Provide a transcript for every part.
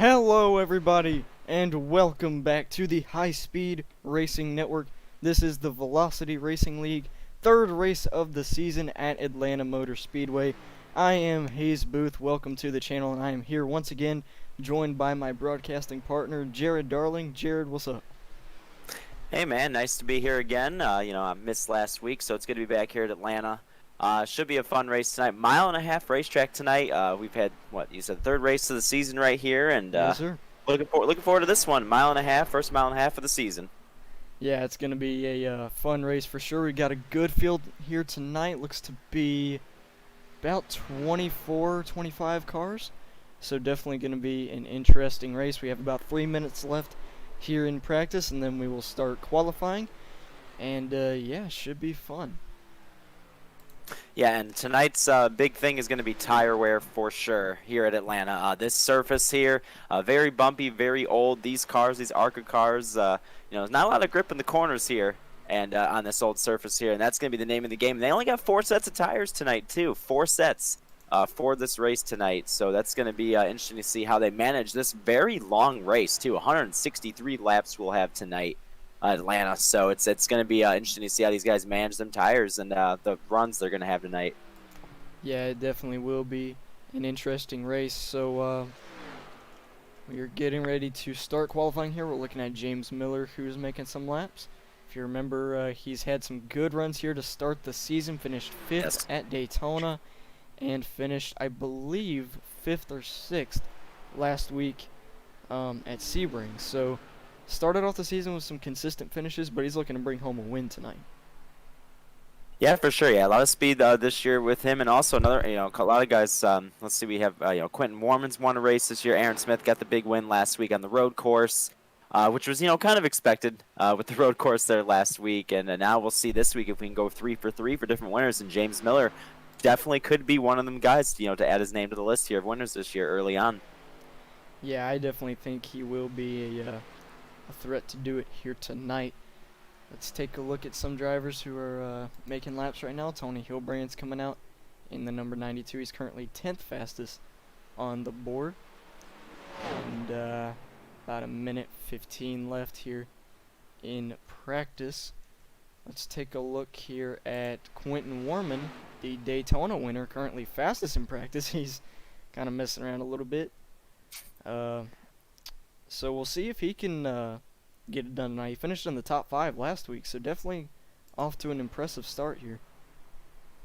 Hello everybody, and welcome back to the High Speed Racing Network. This is the Velocity Racing League, third race of the season at Atlanta Motor Speedway. I am Hayes Booth, welcome to the channel, and I am here once again, joined by my broadcasting partner, Jared Darling. Jared, what's up? Hey man, nice to be here again. I missed last week, so it's good to be back here at Atlanta. Should be a fun race tonight. Mile-and-a-half racetrack tonight. We've had what you said, third race of the season right here, and Yes, sir. looking forward to this one. Mile and a half, first mile and a half of the season. Yeah, it's going to be a fun race for sure. We got a good field here tonight. Looks to be about 24, 25 cars. So definitely going to be an interesting race. We have about 3 minutes left here in practice, and then we will start qualifying. And yeah, should be fun. Yeah, and tonight's big thing is going to be tire wear for sure here at Atlanta. This surface here, very bumpy, very old. These cars, these ARCA cars, there's not a lot of grip in the corners here and on this old surface here, and that's going to be the name of the game. And they only got 4 sets of tires tonight, too. 4 sets for this race tonight, so that's going to be interesting to see how they manage this very long race, too. 163 laps we'll have tonight. Atlanta, so it's going to be interesting to see how these guys manage them tires and the runs they're going to have tonight. Yeah, it definitely will be an interesting race. So we are getting ready to start qualifying here. We're looking at James Miller, who's making some laps. If you remember, he's had some good runs here to start the season. Finished 5th Yes. at Daytona and finished, I believe, 5th or 6th last week at Sebring. So started off the season with some consistent finishes, but he's looking to bring home a win tonight. Yeah, for sure. Yeah, a lot of speed this year with him, and also another, a lot of guys. Let's see, we have, Quentin Warman's won a race this year. Aaron Smith got the big win last week on the road course, which was, kind of expected with the road course there last week. And now we'll see this week if we can go 3 for 3 for different winners. And James Miller definitely could be one of them guys, to add his name to the list here of winners this year early on. Yeah, I definitely think he will be a threat to do it here tonight. Let's take a look at some drivers who are making laps right now. Tony Hilbrand's coming out in the number 92. He's currently 10th fastest on the board. And about a minute 15 left here in practice. Let's take a look here at Quentin Warman, the Daytona winner, currently fastest in practice. He's kind of messing around a little bit. So we'll see if he can get it done tonight. He finished in the top 5 last week, so definitely off to an impressive start here.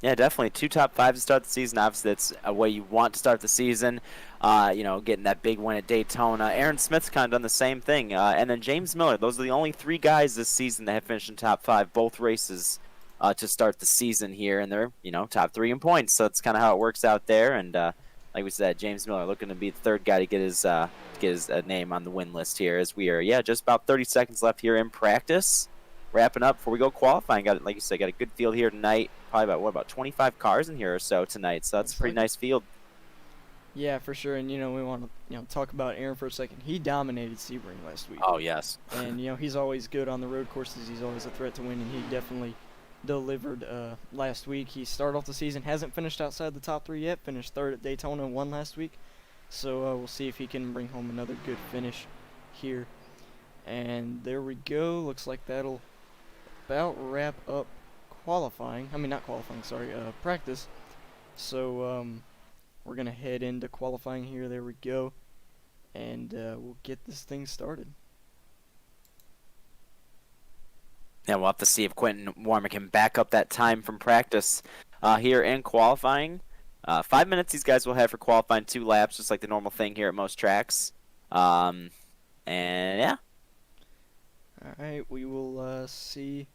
Yeah, definitely. 2 top 5s to start the season. Obviously, that's a way you want to start the season. Getting that big win at Daytona. Aaron Smith's kind of done the same thing. And then James Miller. Those are the only 3 guys this season that have finished in top 5, both races to start the season here. And they're, top 3 in points. So that's kind of how it works out there. And like we said, James Miller looking to be the 3rd guy to get his name on the win list here, as we are, just about 30 seconds left here in practice. Wrapping up before we go qualifying. Like you said, got a good field here tonight. Probably about 25 cars in here or so tonight. So that's a pretty nice field. Yeah, for sure. And we want to talk about Aaron for a second. He dominated Sebring last week. Oh yes. And he's always good on the road courses. He's always a threat to win, and he definitely delivered last week. He started off the season, hasn't finished outside the top 3 yet. Finished 3rd at Daytona and won last week. So we'll see if he can bring home another good finish here. And there we go. Looks like that'll about wrap up qualifying. I mean, not qualifying, sorry, practice. So we're going to head into qualifying here. There we go. And we'll get this thing started. Yeah, we'll have to see if Quentin Warman can back up that time from practice here in qualifying. 5 minutes these guys will have for qualifying, 2 laps, just like the normal thing here at most tracks. And yeah. Alright, we will see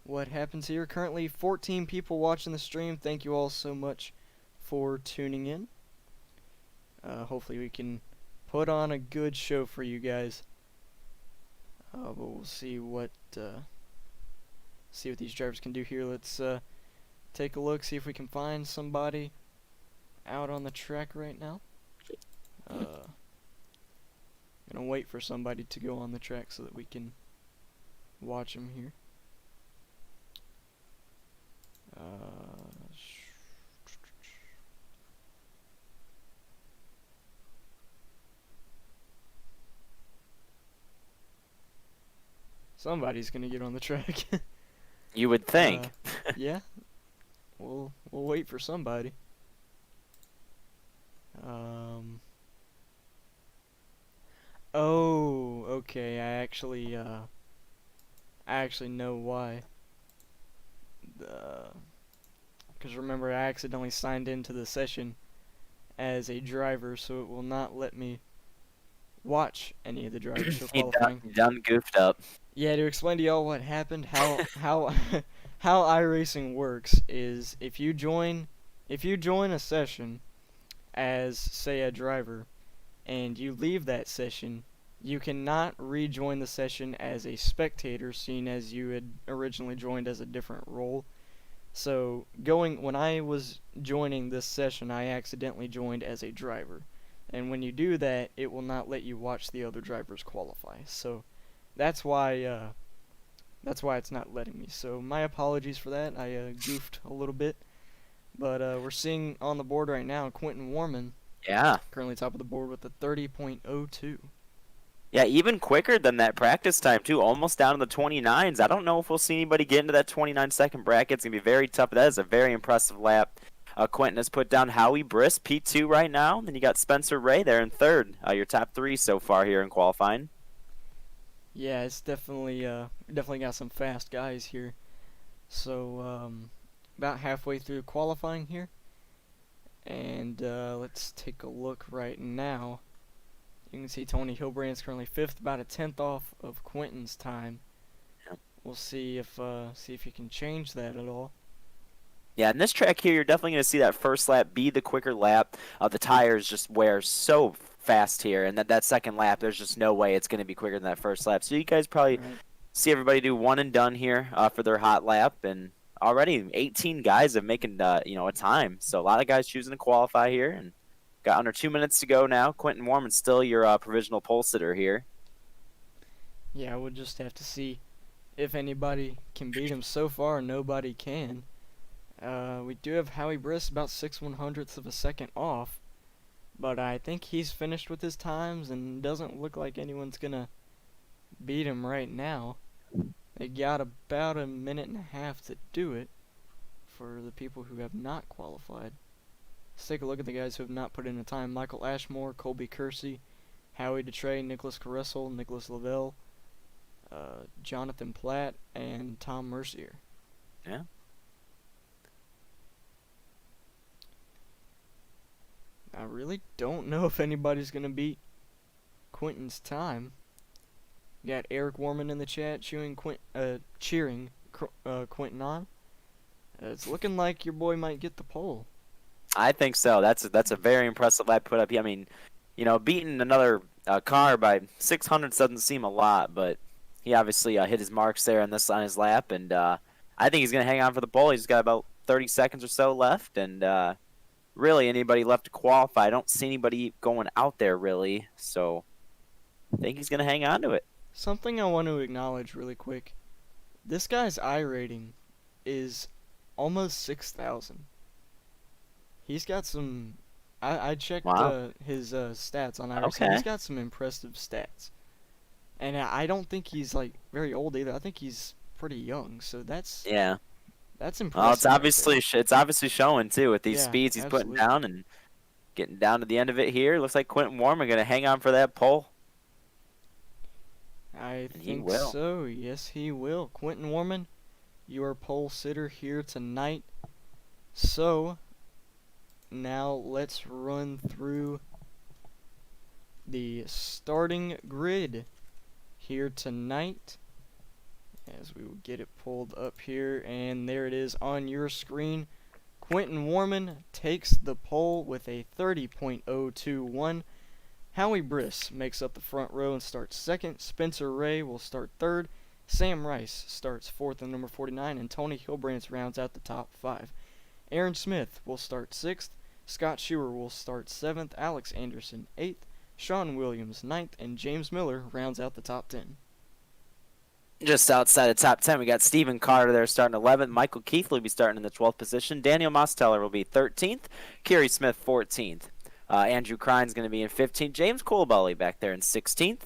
what happens here. Currently 14 people watching the stream. Thank you all so much for tuning in. Hopefully we can put on a good show for you guys. But we'll see what these drivers can do here. Let's take a look, see if we can find somebody out on the track right now. Gonna wait for somebody to go on the track so that we can watch them here. Somebody's gonna get on the track. You would uh, think. yeah, we'll wait for somebody. Um. Oh, okay. I actually know why. Because remember, I accidentally signed into the session as a driver, so it will not let me watch any of the drivers who are He qualifying. done goofed up. Yeah, to explain to y'all what happened, how how iRacing works is if you join a session as say a driver and you leave that session, you cannot rejoin the session as a spectator, seeing as you had originally joined as a different role. So when I was joining this session, I accidentally joined as a driver. And when you do that, it will not let you watch the other drivers qualify. So that's why it's not letting me. So my apologies for that. I goofed a little bit. But we're seeing on the board right now Quentin Warman Yeah. currently top of the board with a 30.02. Yeah, even quicker than that practice time, too. Almost down to the 29s. I don't know if we'll see anybody get into that 29-second bracket. It's going to be very tough. That is a very impressive lap. Quentin has put down Howie Briss, P2 right now. Then you got Spencer Ray there in third. Your top three so far here in qualifying. Yeah, it's definitely got some fast guys here. So about halfway through qualifying here, and let's take a look right now. You can see Tony Hilbrand's currently fifth, about a tenth off of Quentin's time. Yep. We'll see if you can change that at all. Yeah, in this track here, you're definitely going to see that first lap be the quicker lap. The tires just wear so fast here, and that second lap, there's just no way it's going to be quicker than that first lap. So you guys probably see everybody do one and done here for their hot lap, and already 18 guys have making a time. So a lot of guys choosing to qualify here, and got under 2 minutes to go now. Quentin Warman's still your provisional pole sitter here. Yeah, we'll just have to see if anybody can beat him. So far, nobody can. We do have Howie Briss about 6/100ths of a second off, but I think he's finished with his times and doesn't look like anyone's gonna beat him right now. They got about a minute and a half to do it for the people who have not qualified. Let's take a look at the guys who have not put in a time. Michael Ashmore, Colby Kersey, Howie DeTrey, Nicholas Caressel, Nicholas Lavelle, Jonathan Platt, and Tom Mercier. Yeah. I really don't know if anybody's going to beat Quentin's time. You got Eric Warman in the chat cheering Quentin on. It's looking like your boy might get the pole. I think so. That's a very impressive lap put up. I mean, beating another car by 600 doesn't seem a lot, but he obviously hit his marks there on his lap, and I think he's going to hang on for the pole. He's got about 30 seconds or so left, and really anybody left to qualify. I don't see anybody going out there really, so I think he's going to hang on to it. Something I want to acknowledge really quick. This guy's I rating is almost 6,000. He's got some. I checked his stats on iRacing. Okay. He's got some impressive stats, and I don't think he's like very old either. I think he's pretty young. So that's impressive. Well, it's obviously showing too with these speeds he's absolutely putting down and getting down to the end of it here. Looks like Quentin Warman going to hang on for that pole. I think so. Yes, he will. Quentin Warman, your pole sitter here tonight. So now let's run through the starting grid here tonight as we will get it pulled up here, and there it is on your screen. Quentin Warman takes the pole with a 30.021. Howie Briss makes up the front row and starts second. Spencer Ray will start third. Sam Rice starts fourth in number 49, and Tony Hilbrand rounds out the top 5. Aaron Smith will start 6th. Scott Shearer will start 7th. Alex Anderson 8th. Sean Williams 9th, and James Miller rounds out the top 10. Just outside the top 10, we got Stephen Carter there starting 11th. Michael Keith will be starting in the 12th position. Daniel Mosteller will be 13th. Kerry Smith 14th. Andrew Krine's going to be in 15th. James Colebelly back there in 16th.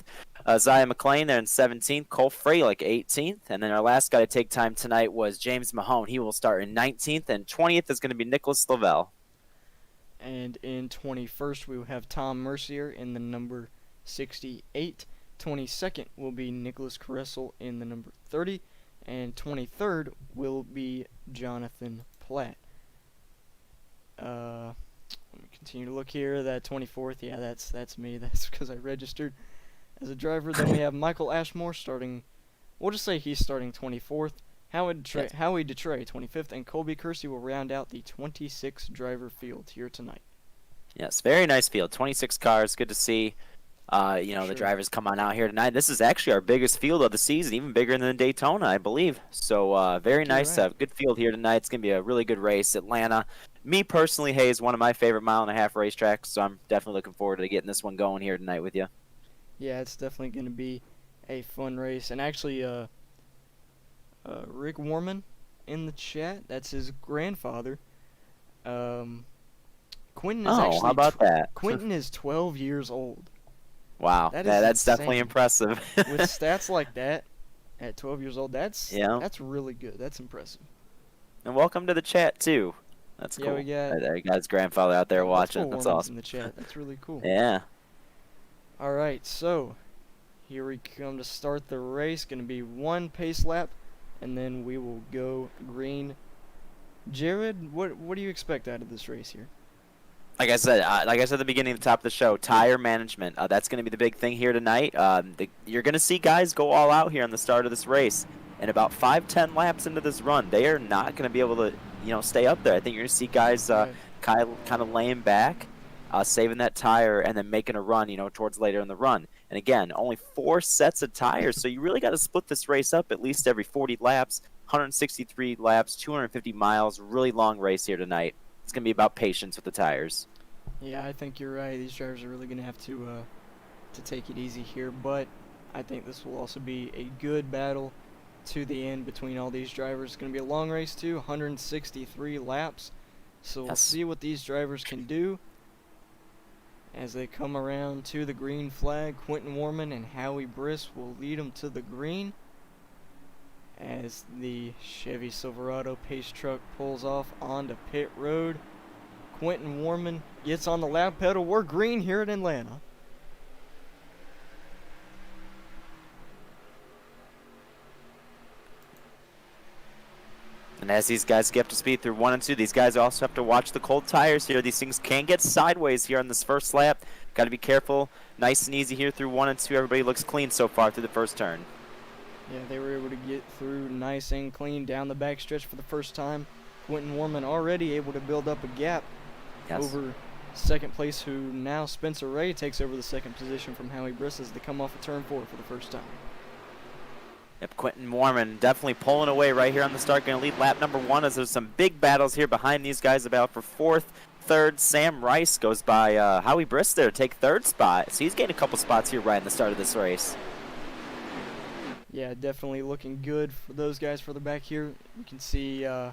Zaya McLean there in 17th, Cole Freilich 18th, and then our last guy to take time tonight was James Mahone. He will start in 19th, and 20th is going to be Nicholas Lavelle. And in 21st, we will have Tom Mercier in the number 68. 22nd will be Nicholas Caressel in the number 30. And 23rd will be Jonathan Platt. Let me continue to look here. That 24th, yeah, that's me. That's because I registered as a driver. Then we have Michael Ashmore starting, we'll just say he's starting 24th. Howie Detroit 25th, and Colby Kersey will round out the 26 driver field here tonight. Yes, very nice field. 26 cars. Good to see. The drivers come on out here tonight. This is actually our biggest field of the season, even bigger than Daytona, I believe. So very nice. Right. Good field here tonight. It's going to be a really good race. Atlanta, me personally, hey, is one of my favorite mile-and-a-half racetracks, so I'm definitely looking forward to getting this one going here tonight with you. Yeah, it's definitely going to be a fun race. And actually, Rick Warman in the chat, that's his grandfather. Quentin is how about that? Quentin is 12 years old. Wow, that's definitely impressive. With stats like that, at 12 years old, that's really good. That's impressive. And welcome to the chat too. That's cool. We got his grandfather out there watching. That's awesome. In the chat. That's really cool. Yeah. All right, so here we come to start the race. Going to be one pace lap, and then we will go green. Jared, what do you expect out of this race here? Like I said at the beginning, at the top of the show, tire management. That's going to be the big thing here tonight. You're going to see guys go all out here on the start of this race. And about 5-10 laps into this run, they are not going to be able to, stay up there. I think you're going to see guys kind of laying back, saving that tire, and then making a run, towards later in the run. And again, only 4 sets of tires, so you really got to split this race up at least every 40 laps, 163 laps, 250 miles. Really long race here tonight. It's going to be about patience with the tires. Yeah, I think you're right. These drivers are really going to have to take it easy here, but I think this will also be a good battle to the end between all these drivers. It's going to be a long race too, 163 laps. So we'll see what these drivers can do as they come around to the green flag. Quentin Warman and Howie Briss will lead them to the green as the Chevy Silverado pace truck pulls off onto pit road. Quentin Warman gets on the lap pedal. We're green here at Atlanta. And as these guys get up to speed through 1 and 2, these guys also have to watch the cold tires here. These things can get sideways here on this first lap. Got to be careful. Nice and easy here through 1 and 2. Everybody looks clean so far through the first turn. Yeah, they were able to get through nice and clean down the backstretch for the first time. Quentin Warman already able to build up a gap over second place, who now Spencer Ray takes over the second position from Howie Briss as they come off of turn 4 for the first time. Yep, Quentin Warman definitely pulling away right here on the start. Going to lead lap number 1 as there's some big battles here behind these guys about for 4th, 3rd. Sam Rice goes by Howie Briss there to take 3rd spot. So he's gained a couple spots here right in the start of this race. Yeah, definitely looking good for those guys further back here. You can see, let's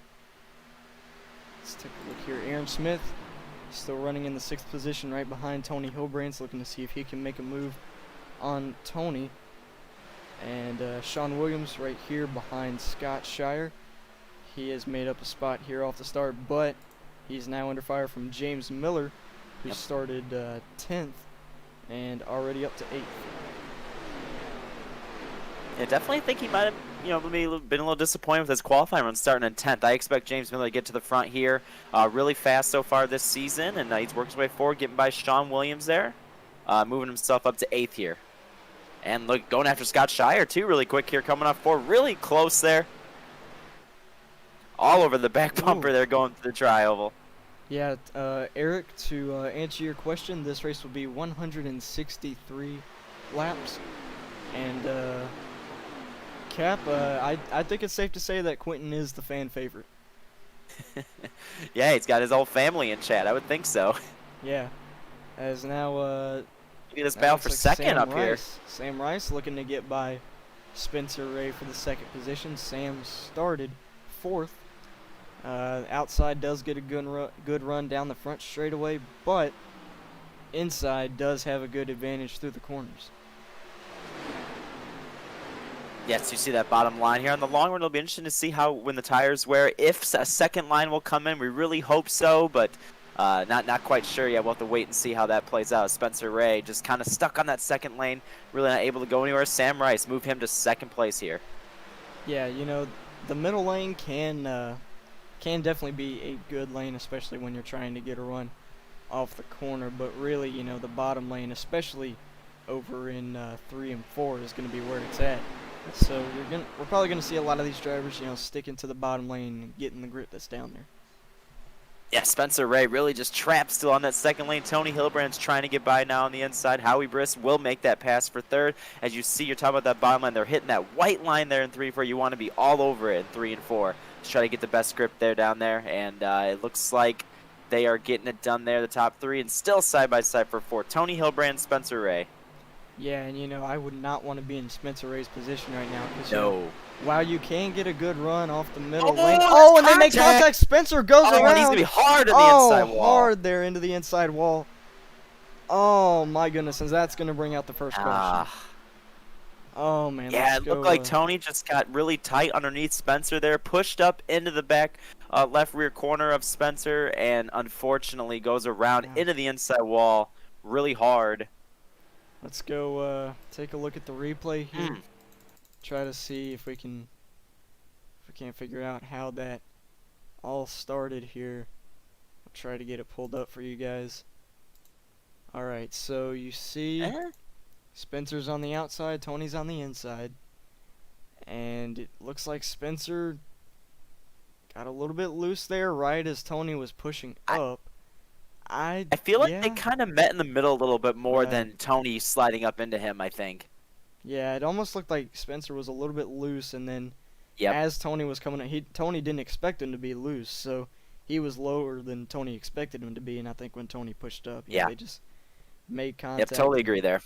take a look here. Aaron Smith still running in the 6th position right behind Tony Hilbrands, looking to see if he can make a move on Tony. And Sean Williams right here behind Scott Shire. He has made up a spot here off the start, but he's now under fire from James Miller, who started 10th and already up to 8th. Yeah, definitely think he might have, been a little disappointed with his qualifying run starting in 10th. I expect James Miller to get to the front here really fast so far this season, and he's worked his way forward, getting by Sean Williams there, moving himself up to 8th here. And look, going after Scott Shire too really quick here, coming up 4, really close there. All over the back bumper there going to the tri-oval. Yeah, Eric, to answer your question, this race will be 163 laps. And Cap, I think it's safe to say that Quentin is the fan favorite. Yeah, he's got his whole family in chat. I would think so. Yeah, as now Look at this battle for second up here. Sam Rice looking to get by Spencer Ray for the second position. Sam started 4th. Outside does get a good run down the front straightaway, but inside does have a good advantage through the corners. Yes, you see that bottom line here. On the long run, it'll be interesting to see how when the tires wear. If a second line will come in, we really hope so, but not quite sure yet. We'll have to wait and see how that plays out. Spencer Ray just kind of stuck on that second lane, really not able to go anywhere. Sam Rice move him to second place here. Yeah, you know, the middle lane can definitely be a good lane, especially when you're trying to get a run off the corner. But really, you know, the bottom lane, especially over in 3 and 4, is going to be where it's at. So we're probably gonna see a lot of these drivers, you know, sticking to the bottom lane and getting the grip that's down there. Yeah, Spencer Ray really just trapped still on that second lane. Tony Hilbrand's trying to get by now on the inside. Howie Briss will make that pass for third. As you see, you're talking about that bottom line. They're hitting that white line there in 3 and 4. You want to be all over it in 3 and 4. Just try to get the best grip there down there. And it looks like they are getting it done there, the top 3, and still side by side for 4. Tony Hilbrand, Spencer Ray. Yeah, and you know, I would not want to be in Spencer Ray's position right now. Cause, No. you know, while you can get a good run off the middle Oh, lane. Oh, and they make contact! contact. Spencer goes Oh, around. and he's going to be hard on the inside wall. Hard there into the inside wall. Oh, my goodness. And that's going to bring out the first caution. Oh, man. Yeah, it looked like Tony just got really tight underneath Spencer there, pushed up into the back left rear corner of Spencer, and unfortunately goes around into the inside wall really hard. Let's go take a look at the replay here. Try to see if we can't figure out how that all started here. I'll try to get it pulled up for you guys. Alright, so you see Spencer's on the outside, Tony's on the inside. And it looks like Spencer got a little bit loose there right as Tony was pushing up. I feel like they kind of met in the middle a little bit more than Tony sliding up into him, I think. Yeah, it almost looked like Spencer was a little bit loose, and then as Tony was coming up, Tony didn't expect him to be loose, so he was lower than Tony expected him to be, and I think when Tony pushed up, they just made contact. Yep, totally agree there.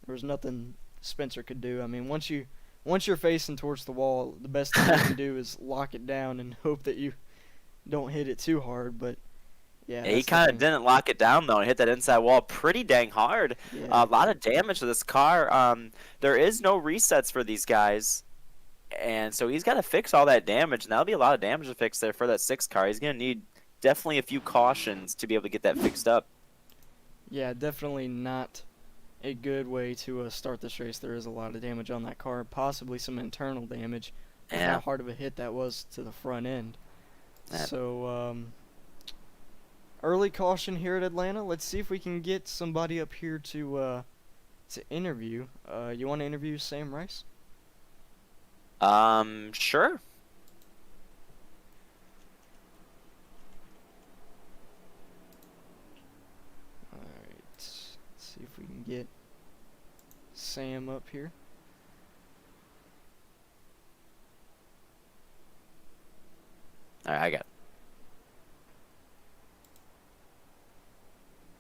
There was nothing Spencer could do. I mean, once you're facing towards the wall, the best thing you can do is lock it down and hope that you don't hit it too hard, but yeah, he kind of didn't lock it down, though, and hit that inside wall pretty dang hard. A lot of damage to this car. There is no resets for these guys, and so he's got to fix all that damage, and that'll be a lot of damage to fix there for that 6 car. He's going to need definitely a few cautions to be able to get that fixed up. Yeah, definitely not a good way to start this race. There is a lot of damage on that car, possibly some internal damage. How hard of a hit that was to the front end. So, early caution here at Atlanta. Let's see if we can get somebody up here to interview. You want to interview Sam Rice? Sure. Alright, let's see if we can get Sam up here. Alright, I got it.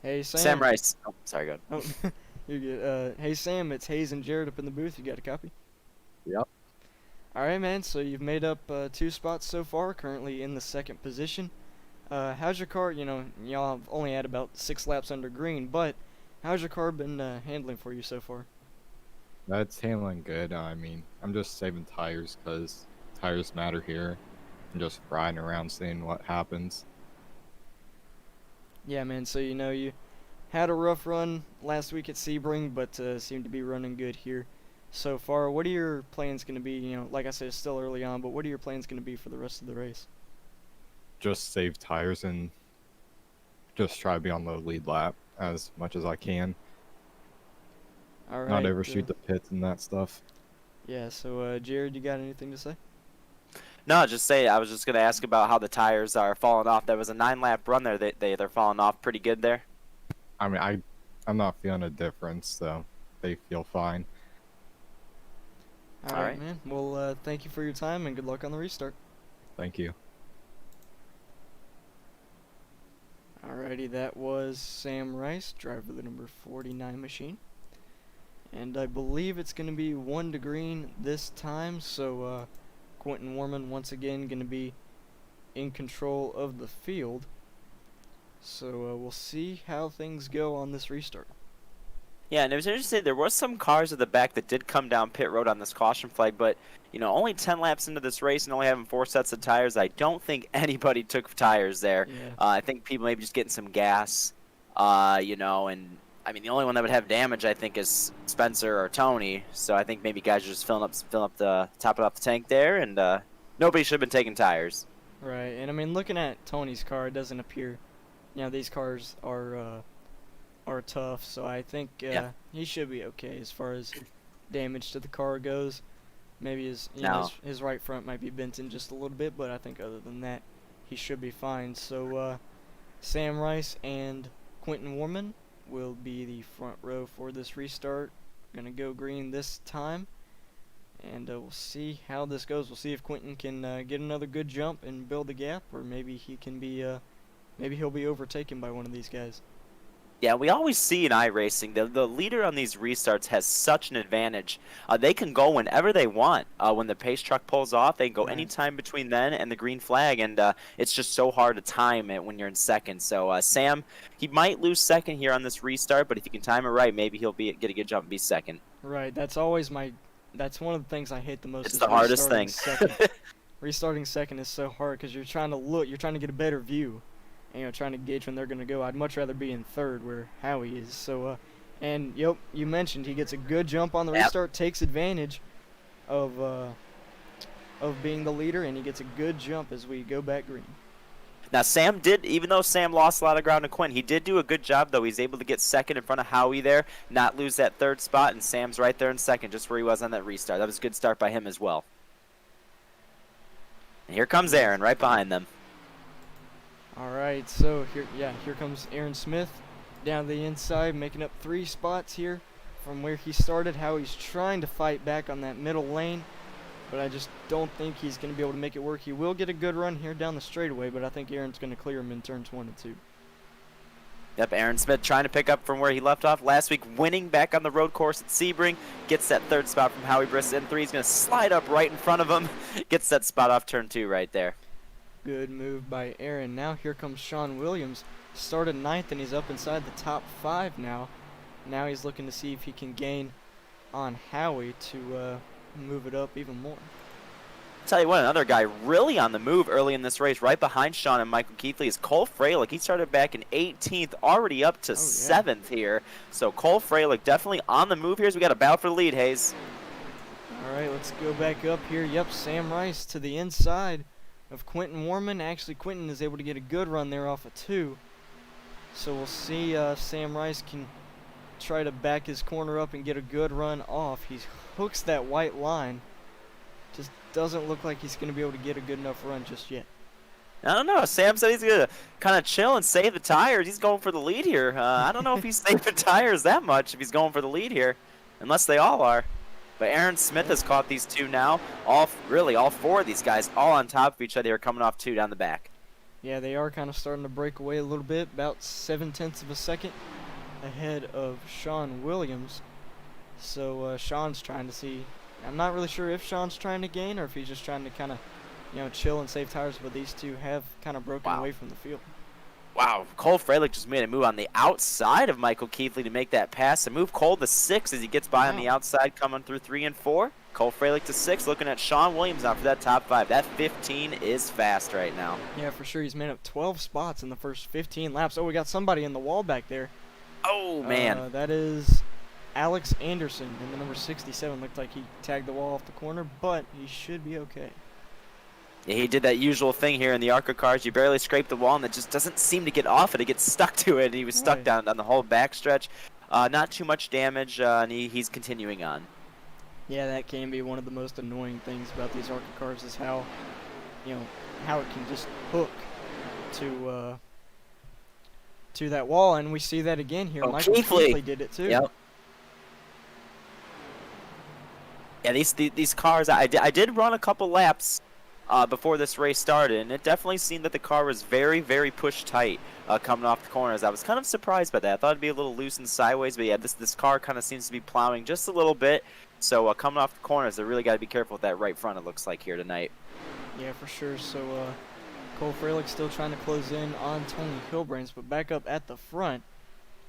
Hey, Sam. Sam Rice. Oh, sorry, go ahead. Oh, you're good. Hey, Sam, it's Hayes and Jared up in the booth. You got a copy? Yep. Alright, man, so you've made up 2 spots so far, currently in the 2nd position. How's your car, you know, y'all have only had about 6 laps under green, but how's your car been handling for you so far? That's handling good. I mean, I'm just saving tires because tires matter here. I'm just riding around seeing what happens. Yeah, man, so you know you had a rough run last week at Sebring, but seem to be running good here so far. What are your plans going to be? You know, like I said, it's still early on, but what are your plans going to be for the rest of the race? Just save tires and just try to be on the lead lap as much as I can. All right. Not overshoot the pits and that stuff. Yeah, so Jared, you got anything to say? No, I was just going to ask about how the tires are falling off. There was a 9-lap run there. They're falling off pretty good there. I mean, I'm not feeling a difference, so they feel fine. All right, man. Well, thank you for your time, and good luck on the restart. Thank you. Alrighty, that was Sam Rice, driver of the number 49 machine. And I believe it's going to be 1 to green this time, so Quentin Warman once again going to be in control of the field. So we'll see how things go on this restart. Yeah, and it was interesting. There was some cars at the back that did come down pit road on this caution flag, but only 10 laps into this race and only having 4 sets of tires, I don't think anybody took tires there. Yeah. I think people maybe just getting some gas, and I mean the only one that would have damage I think is Spencer or Tony. So I think maybe guys are just filling up the top off the tank there, and nobody should have been taking tires. Right, and I mean, looking at Tony's car, it doesn't appear, these cars are tough, so I think Yeah. he should be okay as far as damage to the car goes. Maybe his No. his right front might be bent in just a little bit, but I think other than that, he should be fine. So Sam Rice and Quentin Warman will be the front row for this restart. Gonna go green this time, and we'll see how this goes. We'll see if Quentin can get another good jump and build the gap, or maybe he can be maybe he'll be overtaken by one of these guys. Yeah, we always see in iRacing, the leader on these restarts has such an advantage. They can go whenever they want. When the pace truck pulls off, they can go Right. anytime between then and the green flag, and it's just so hard to time it when you're in second. So Sam, he might lose second here on this restart, but if he can time it right, maybe he'll get a good jump and be second. Right, that's one of the things I hate the most. It's is the hardest restarting thing. Second. Restarting second is so hard because you're trying to get a better view, and trying to gauge when they're going to go. I'd much rather be in third where Howie is. So, and yep, you mentioned he gets a good jump on the Yep. restart, takes advantage of being the leader, and he gets a good jump as we go back green. Now, Sam did, even though Sam lost a lot of ground to Quinn, he did do a good job, though. He's able to get second in front of Howie there, not lose that third spot, and Sam's right there in second, just where he was on that restart. That was a good start by him as well. And here comes Aaron, right behind them. All right, so here comes Aaron Smith down the inside, making up 3 spots here from where he started. Howie's trying to fight back on that middle lane, but I just don't think he's going to be able to make it work. He will get a good run here down the straightaway, but I think Aaron's going to clear him in turns 1 and 2. Yep, Aaron Smith trying to pick up from where he left off last week, winning back on the road course at Sebring. Gets that third spot from Howie Briss in 3. He's going to slide up right in front of him. Gets that spot off turn 2 right there. Good move by Aaron. Now here comes Sean Williams. Started 9th, and he's up inside the top 5 now. Now he's looking to see if he can gain on Howie to move it up even more. Tell you what, another guy really on the move early in this race, right behind Sean and Michael Keithley, is Cole Freilich. He started back in 18th, already up to 7th here. So Cole Freilich definitely on the move here as we got a battle for the lead, Hayes. All right, let's go back up here. Yep, Sam Rice to the inside of Quentin Warman. Actually, Quentin is able to get a good run there off of 2. So we'll see if Sam Rice can try to back his corner up and get a good run off. He hooks that white line. Just doesn't look like he's going to be able to get a good enough run just yet. I don't know. Sam said he's going to kind of chill and save the tires. He's going for the lead here. I don't know if he's saving tires that much if he's going for the lead here, unless they all are. But Aaron Smith has caught these 2 now. All 4 of these guys all on top of each other are coming off 2 down the back. Yeah, they are kind of starting to break away a little bit, about 0.7 of a second ahead of Sean Williams. So Sean's trying to see. I'm not really sure if Sean's trying to gain or if he's just trying to kind of, chill and save tires, but these 2 have kind of broken away from the field. Wow, Cole Freilich just made a move on the outside of Michael Keithley to make that pass and move Cole to 6 as he gets by on the outside, coming through 3 and 4. Cole Freilich to 6, looking at Sean Williams now for that top 5. That 15 is fast right now. Yeah, for sure. He's made up 12 spots in the first 15 laps. Oh, we got somebody in the wall back there. Oh, man. That is Alex Anderson in the number 67. Looked like he tagged the wall off the corner, but he should be okay. Yeah, he did that usual thing here in the ARCA cars. You barely scrape the wall, and it just doesn't seem to get off it. It gets stuck to it, and he was stuck down on the whole backstretch. Not too much damage, and he's continuing on. Yeah, that can be one of the most annoying things about these ARCA cars is how, how it can just hook to that wall, and we see that again here. Oh, Michael Keithley did it too. Yep. Yeah, these cars, I did run a couple laps before this race started, and it definitely seemed that the car was very, very push tight coming off the corners. I was kind of surprised by that. I thought it'd be a little loose and sideways, but yeah, this car kind of seems to be plowing just a little bit. So coming off the corners, they really got to be careful with that right front, it looks like, here tonight. Yeah, for sure. So Cole Freilich still trying to close in on Tony Hilbrand's, but back up at the front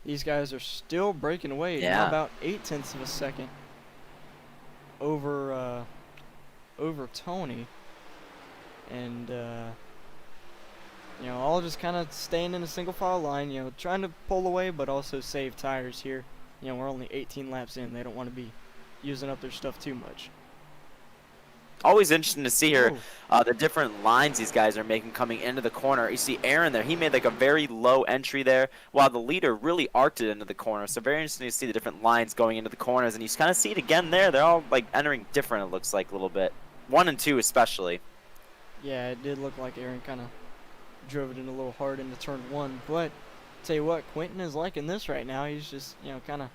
These guys are still breaking away. Now Yeah. about 0.8 of a second over over Tony, and you know, all just kind of staying in a single file line. You know, trying to pull away, but also save tires here. You know, we're only 18 laps in. They don't want to be using up their stuff too much. Always interesting to see here Oh, the different lines these guys are making coming into the corner. You see Aaron there. He made like a very low entry there, while the leader really arced it into the corner. So very interesting to see the different lines going into the corners. And you kind of see it again there. They're all like entering different, it looks like, a little bit. 1 and 2 especially. yeah, it did look like Aaron kind of drove it in a little hard into turn 1. But tell you what, Quentin is liking this right now. He's just, you know, kind of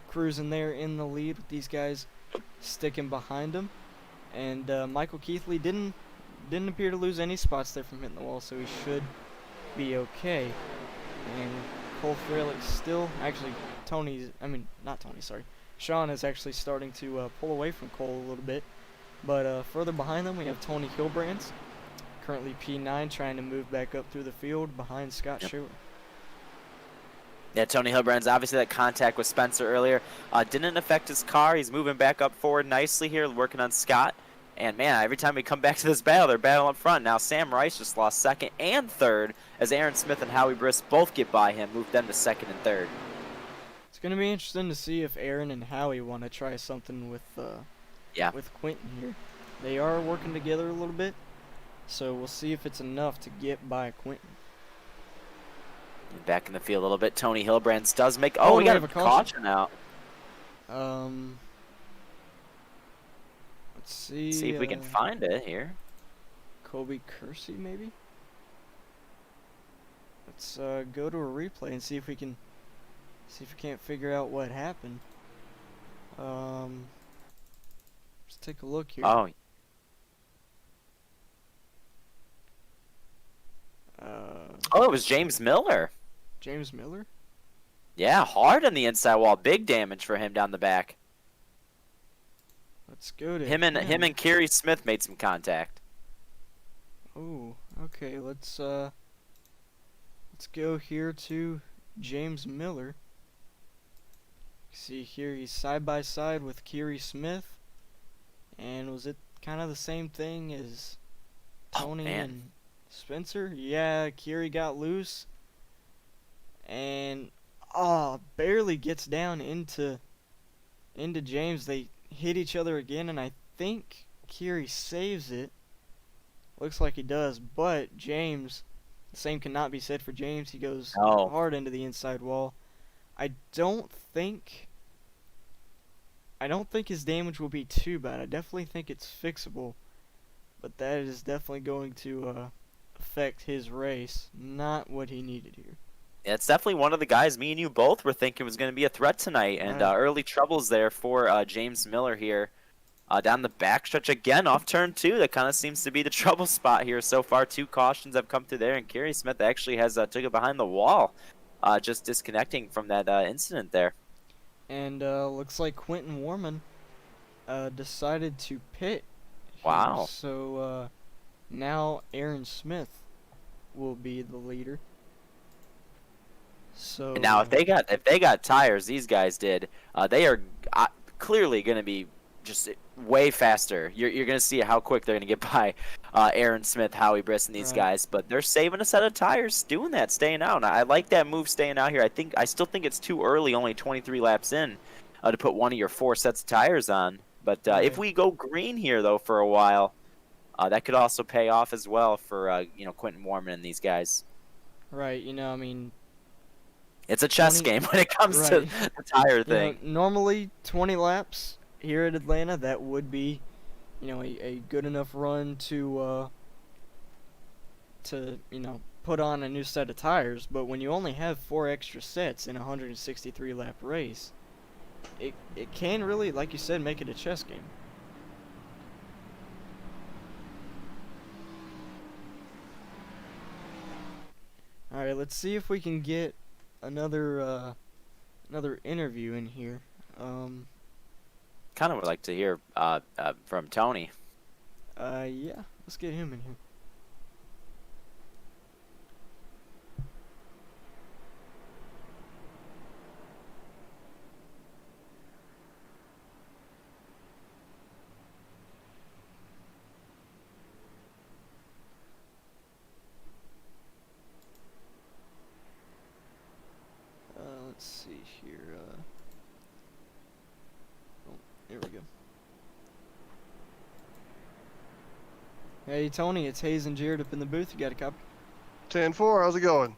cruising there in the lead with these guys sticking behind him. And Michael Keithley didn't appear to lose any spots there from hitting the wall, so he should be okay. And Cole Frelick still, actually, not Tony, sorry. Sean is actually starting to pull away from Cole a little bit. But further behind them, we have Tony Hilbrands, currently P9, trying to move back up through the field behind Scott Schuler. Yeah, Tony Hilbrand's obviously that contact with Spencer earlier didn't affect his car. He's moving back up forward nicely here, working on Scott. And man, every time we come back to this battle, they're battling up front. Now Sam Rice just lost 2nd and 3rd as Aaron Smith and Howie Briss both get by him, moved them to 2nd and 3rd. It's going to be interesting to see if Aaron and Howie want to try something with Quentin here. They are working together a little bit, so we'll see if it's enough to get by Quentin. Back in the field a little bit, Tony Hilbrands does make... Oh, we we got have a a caution. caution out. Let's see. See if we can find it here. Kobe Kersey, maybe? Let's go to a replay and see if we can't figure out what happened. Let's take a look here. Oh, it was James Miller. James Miller? Yeah, hard on the inside wall. Big damage for him down the back. Let's go to Him and Kerry Smith made some contact. Oh, okay. Let's go here to James Miller. See here, he's side by side with Kerry Smith. And was it kind of the same thing as Tony and Spencer? Yeah, Kerry got loose. And barely gets down into James. They hit each other again, and I think Kerry saves it. Looks like he does, but James, the same cannot be said for James. He goes hard into the inside wall. I don't think his damage will be too bad. I definitely think it's fixable, but that is definitely going to affect his race. Not what he needed here. Yeah, it's definitely one of the guys me and you both were thinking was going to be a threat tonight, and early troubles there for James Miller here. Down the backstretch again off turn 2. That kind of seems to be the trouble spot here so far. 2 cautions have come through there, and Kerry Smith actually has took it behind the wall, just disconnecting from that incident there. And looks like Quentin Warman decided to pit. Wow. Here. So now Aaron Smith will be the leader. So And now if they got tires, these guys did. They are clearly going to be just way faster. You're going to see how quick they're going to get by Aaron Smith, Howie Briss, and these guys. But they're saving a set of tires, doing that, staying out. And I like that move, staying out here. I still think it's too early, only 23 laps in, to put one of your 4 sets of tires on. But if we go green here though for a while, that could also pay off as well for Quentin Warman and these guys. Right. You know, I mean, it's a chess game when it comes to the tire thing. You know, normally 20 laps here at Atlanta, that would be, a good enough run to put on a new set of tires. But when you only have 4 extra sets in a 163 lap race, it can really, like you said, make it a chess game. All right, let's see if we can get another interview in here. Kind of would like to hear from Tony. Yeah, let's get him in here. Hey Tony, it's Hayes and Jared up in the booth. You got a copy? 10-4, how's it going?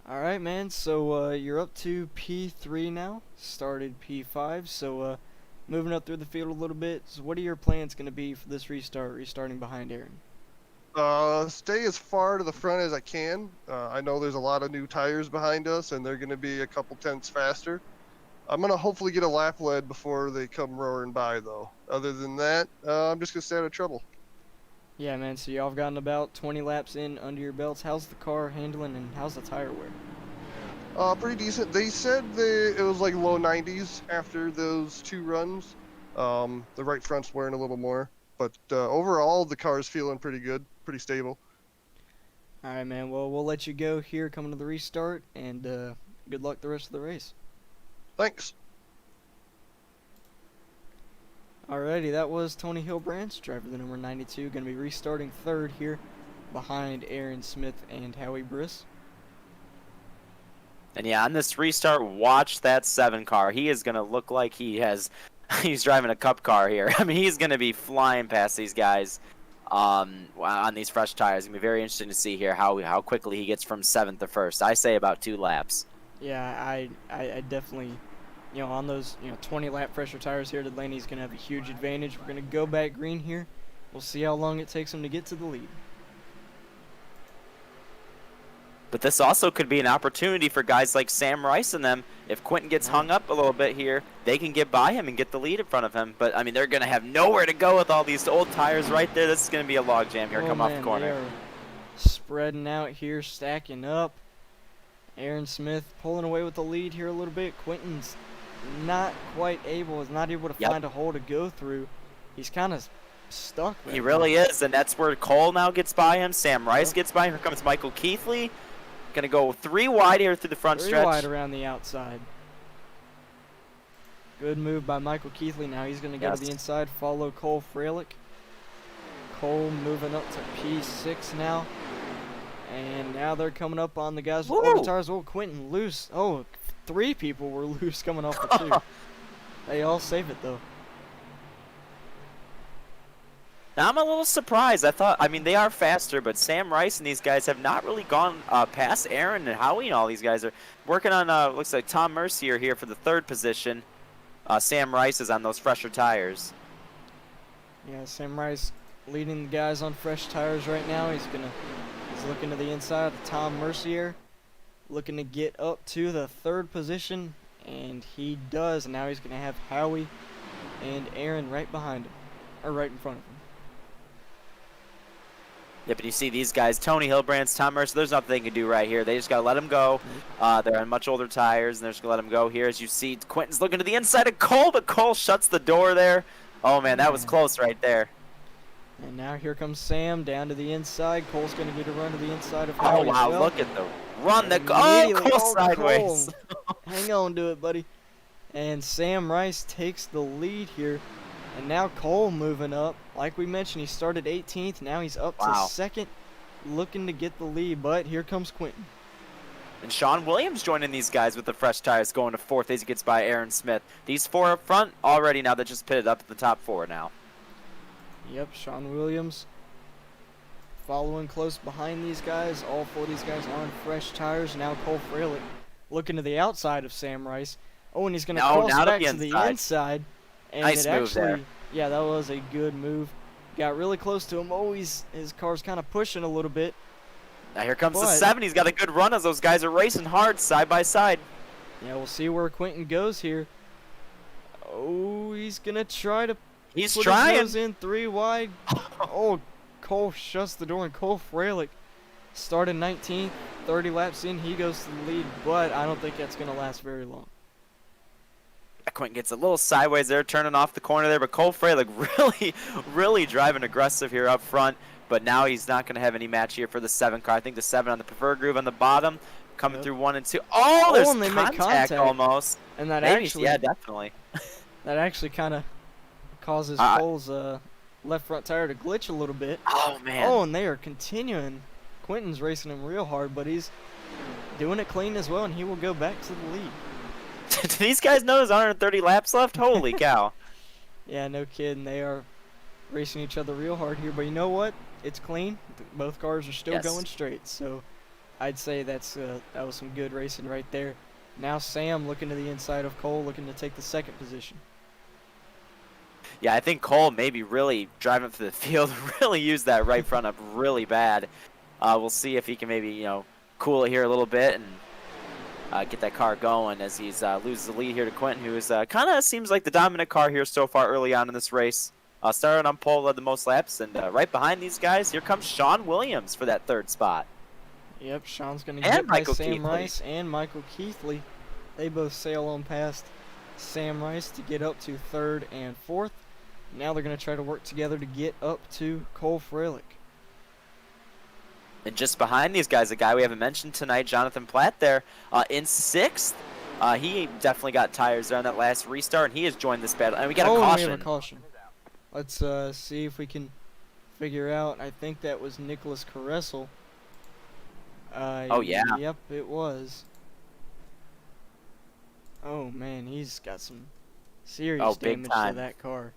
All right, man. So you're up to P3 now. Started P5. So moving up through the field a little bit. So what are your plans going to be for this restart? Restarting behind Aaron. Stay as far to the front as I can. I know there's a lot of new tires behind us, and they're going to be a couple tenths faster. I'm going to hopefully get a lap lead before they come roaring by, though. Other than that, I'm just going to stay out of trouble. Yeah, man. So y'all have gotten about 20 laps in under your belts. How's the car handling, and how's the tire wear? Pretty decent. They said it was like low 90s after those 2 runs. The right front's wearing a little more. But overall, the car's feeling pretty good, pretty stable. All right, man. Well, we'll let you go here coming to the restart, and good luck the rest of the race. Thanks. Alrighty, that was Tony Hillbranch, driver the number 92, going to be restarting third here behind Aaron Smith and Howie Briss. And yeah, on this restart, watch that 7 car. He is going to look like he's driving a cup car here. I mean, he's going to be flying past these guys on these fresh tires. It's going to be very interesting to see here how quickly he gets from 7th to 1st. I say about 2 laps. Yeah, I definitely, on those, 20 lap fresher tires here, Delaney's going to have a huge advantage. We're going to go back green here. We'll see how long it takes him to get to the lead. But this also could be an opportunity for guys like Sam Rice and them. If Quentin gets hung up a little bit here, they can get by him and get the lead in front of him. But, I mean, they're going to have nowhere to go with all these old tires right there. This is going to be a logjam here come off the corner. They are spreading out here, stacking up. Aaron Smith pulling away with the lead here a little bit. Quentin's not able to find a hole to go through. He's kind of stuck. He really is, and that's where Cole now gets by him. Sam Rice gets by him. Here comes Michael Keithley. Going to go 3 wide here through the front stretch. 3 wide around the outside. Good move by Michael Keithley. Now he's going to go to the inside, follow Cole Freilich. Cole moving up to P6 now. And now they're coming up on the guys with older tires. Oh, Quentin loose. Oh, 3 people were loose coming off the 2. They all save it, though. Now, I'm a little surprised. I mean, they are faster, but Sam Rice and these guys have not really gone past Aaron and Howie, and all these guys are working on, looks like Tom Mercier here for the 3rd position. Sam Rice is on those fresher tires. Yeah, Sam Rice leading the guys on fresh tires right now. He's looking to the inside of Tom Mercier, looking to get up to the 3rd position, and he does. Now he's going to have Howie and Aaron right behind him, or right in front of him. Yeah, but you see these guys, Tony Hillbrands, Tom Mercer, there's nothing they can do right here. They just got to let them go. They're on much older tires, and they're just going to let them go here. As you see, Quentin's looking to the inside of Cole, but Cole shuts the door there. Oh, man, that was close right there. And now here comes Sam down to the inside. Cole's going to get a run to the inside of Oh, Howie. wow, look at the run. Cole sideways. Hang on to it, buddy. And Sam Rice takes the lead here. And now Cole moving up. Like we mentioned, he started 18th. Now he's up to 2nd, looking to get the lead. But here comes Quentin. And Sean Williams joining these guys with the fresh tires, going to 4th as he gets by Aaron Smith. These 4 up front already now. They just pitted up at the top 4 now. Yep, Sean Williams following close behind these guys. All 4 of these guys on fresh tires. Now Cole Freilich looking to the outside of Sam Rice. Oh, and he's going to cross back to the inside. And nice move there. Yeah, that was a good move. Got really close to him. Oh, his car's kind of pushing a little bit. Now here comes the 7. He's got a good run as those guys are racing hard side by side. Yeah, we'll see where Quentin goes here. Oh, he's going to try to put his nose in 3 wide. Oh, Cole shuts the door, and Cole Freilich started 19th. 30 laps in, he goes to the lead, but I don't think that's going to last very long. Quentin gets a little sideways there, turning off the corner there, but Cole Freilich really driving aggressive here up front. But now he's not going to have any match here for the 7 car. I think the 7 on the preferred groove on the bottom, coming through 1 and 2. Oh, there's and they make contact almost. And that yeah, definitely. That actually kind of causes Cole's left front tire to glitch a little bit. Oh, man. Oh, and they are continuing. Quentin's racing him real hard, but he's doing it clean as well, and he will go back to the lead. Do these guys know there's 130 laps left? Holy cow. Yeah, no kidding. They are racing each other real hard here. But you know what? it's clean. Both cars are still Yes. going straight, so I'd say that was some good racing right there. Now Sam looking to the inside of Cole, looking to take the second position. Yeah, I think Cole maybe really driving up through the field, really used that right front up really bad. We'll see if he can maybe, you know, cool it here a little bit and get that car going as he's loses the lead here to Quentin, who is kind of seems like the dominant car here so far early on in this race. Started on pole, led the most laps, and right behind these guys, here comes Sean Williams for that third spot. Yep, Sean's going to And get by Michael Sam Keithley. Rice and Michael Keithley. They both sail on past Sam Rice to get up to third and fourth. Now they're going to try to work together to get up to Cole Freilich. And just behind these guys, a guy we haven't mentioned tonight, Jonathan Platt there, in sixth. He definitely got tires there on that last restart, and he has joined this battle. And we got a We caution. have a caution. Let's see if we can figure out. I think that was Nicholas Caressel. Oh, yeah. Yep, it was. Oh, man, he's got some serious big damage time. to that car.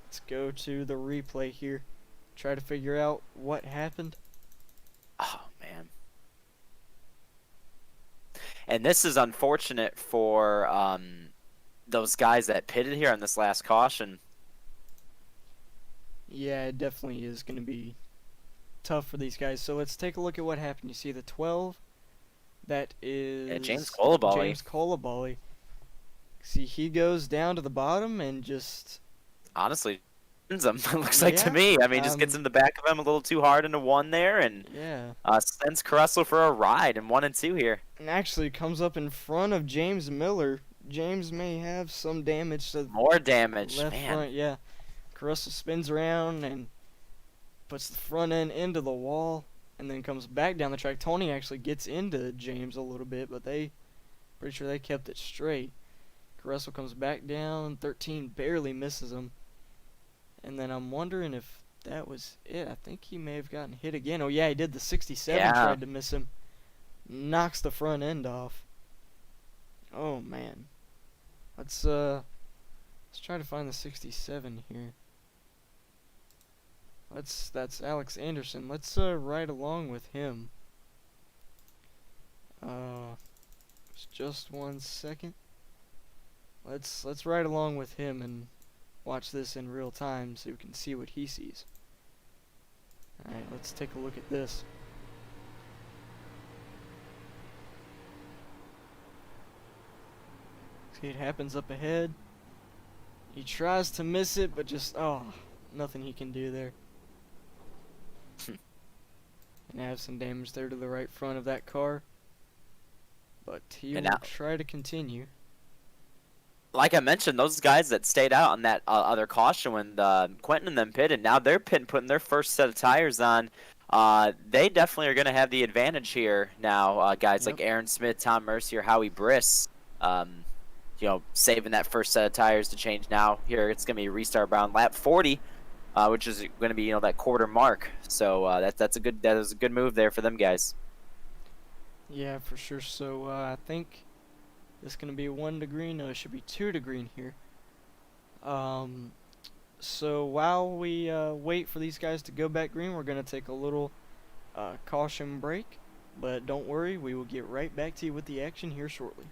Let's go to the replay here. Try to figure out what happened. Oh, man. And this is unfortunate for those guys that pitted here on this last caution. Yeah, it definitely is going to be tough for these guys. So let's take a look at what happened. You see the 12. That is James Colabali. James Colabali. See, he goes down to the bottom and just... Honestly, ends him, it looks like to Yeah, me. I mean, just gets in the back of him a little too hard into one there and yeah. sends Caressel for a ride in 1 and 2 here. And actually comes up in front of James Miller. James may have some damage to More damage, left man. front, yeah. Caressel spins around and puts the front end into the wall and then comes back down the track. Tony actually gets into James a little bit, but pretty sure they kept it straight. Caressel comes back down, 13 barely misses him. And then I'm wondering if that was it. I think he may have gotten hit again. Oh yeah, he did. The 67 Yeah. tried to miss him. Knocks the front end off. Oh man. Let's try to find the 67 here. That's Alex Anderson. Let's ride along with him. Just 1 second. Let's ride along with him and watch this in real time so we can see what he sees. Alright, let's take a look at this. See, it happens up ahead. He tries to miss it, but just, nothing he can do there. And have some damage there to the right front of that car. But he will try to continue. Like I mentioned, those guys that stayed out on that other caution when Quentin and them pitted, now they're putting their first set of tires on. They definitely are going to have the advantage here now. Guys like Aaron Smith, Tom Mercier, Howie Briss, you know, saving that first set of tires to change now. Here it's going to be restart around lap 40, which is going to be, you know, that quarter mark. So that was a good move there for them guys. Yeah, for sure. So I think it's going to be 1 to green. No, it should be 2 to green here. So while we wait for these guys to go back green, we're going to take a little caution break. But don't worry, we will get right back to you with the action here shortly.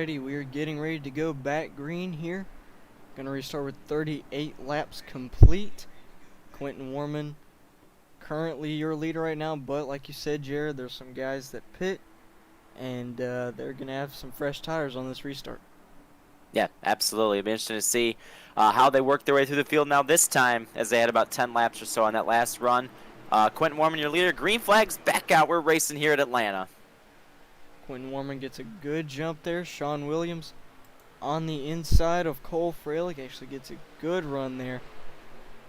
already. We're getting ready to go back green here. Gonna restart with 38 laps complete. Quentin Warman currently your leader right now, but like you said, Jared, there's some guys that pit, and they're gonna have some fresh tires on this restart. Yeah, absolutely. It'll be interesting to see how they work their way through the field now this time, as they had about 10 laps or so on that last run. Quentin Warman, your leader. Green flags back out. We're racing here at Atlanta. Quentin Warman gets a good jump there. Sean Williams on the inside of Cole Fralick actually gets a good run there.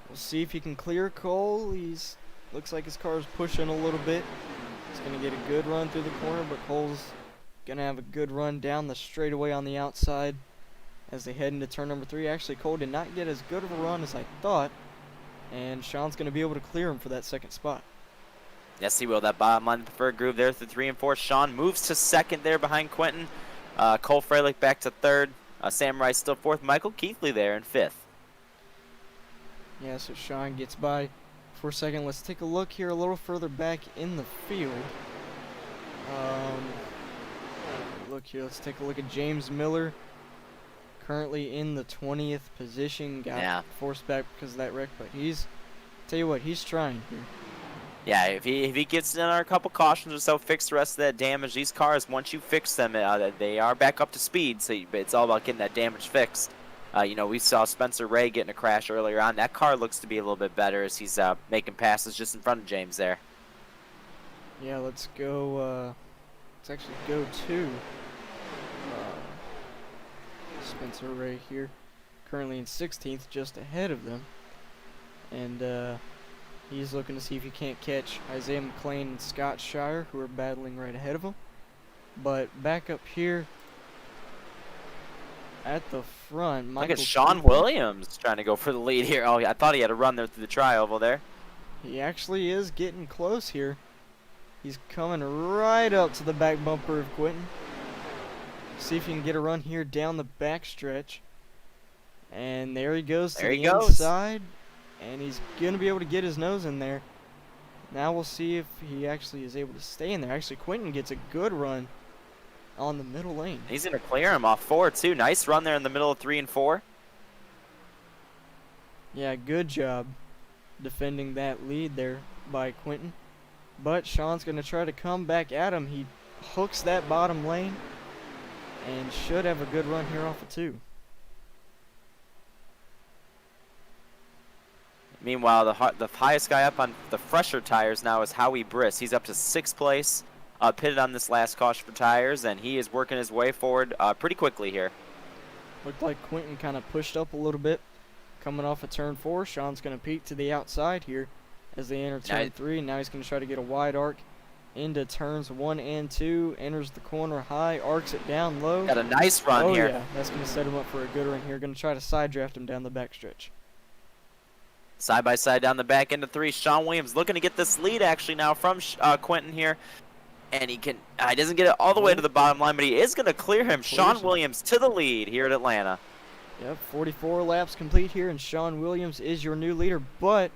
We'll see if he can clear Cole. He's looks like his car is pushing a little bit. He's going to get a good run through the corner, but Cole's going to have a good run down the straightaway on the outside as they head into turn number 3. Actually, Cole did not get as good of a run as I thought, and Sean's going to be able to clear him for that second spot. Yes, he will. That bottom line preferred groove there through 3 and 4. Sean moves to second there behind Quentin. Cole Fralick back to third. Samurai still fourth. Michael Keithley there in fifth. Yeah, so Sean gets by for a second. Let's take a look here a little further back in the field. Look here. Let's take a look at James Miller. Currently in the 20th position. Got forced back because of that wreck, but tell you what, he's trying here. Yeah, if he gets in a couple cautions or so, fix the rest of that damage. These cars, once you fix them, they are back up to speed. So it's all about getting that damage fixed. We saw Spencer Ray getting a crash earlier on. That car looks to be a little bit better as he's making passes just in front of James there. Yeah, let's go. Let's actually go to Spencer Ray here, currently in 16th, just ahead of them, and he's looking to see if he can't catch Isaiah McLean and Scott Shire, who are battling right ahead of him. But back up here at the front, Look at Sean Williams trying to go for the lead here. Oh, I thought he had a run there through the tri-oval there. He actually is getting close here. He's coming right up to the back bumper of Quentin. See if he can get a run here down the back stretch. And there he goes to the inside. And he's going to be able to get his nose in there. Now we'll see if he actually is able to stay in there. Actually, Quentin gets a good run on the middle lane. He's going to clear him off 4, too. Nice run there in the middle of 3 and 4. Yeah, good job defending that lead there by Quentin. But Sean's going to try to come back at him. He hooks that bottom lane and should have a good run here off of 2. Meanwhile, the highest guy up on the fresher tires now is Howie Briss. He's up to 6th place, pitted on this last caution for tires, and he is working his way forward pretty quickly here. Looked like Quentin kind of pushed up a little bit coming off of turn 4. Sean's going to peek to the outside here as they enter turn 3. Now he's going to try to get a wide arc into turns 1 and 2. Enters the corner high, arcs it down low. Got a nice run here. Yeah, that's going to set him up for a good run here. Going to try to side draft him down the backstretch. Side by side down the back into 3. Sean Williams looking to get this lead actually now from Quentin here. And he doesn't get it all the way to the bottom line, but he is going to clear him. Sean Williams to the lead here at Atlanta. Yep, 44 laps complete here, and Sean Williams is your new leader, but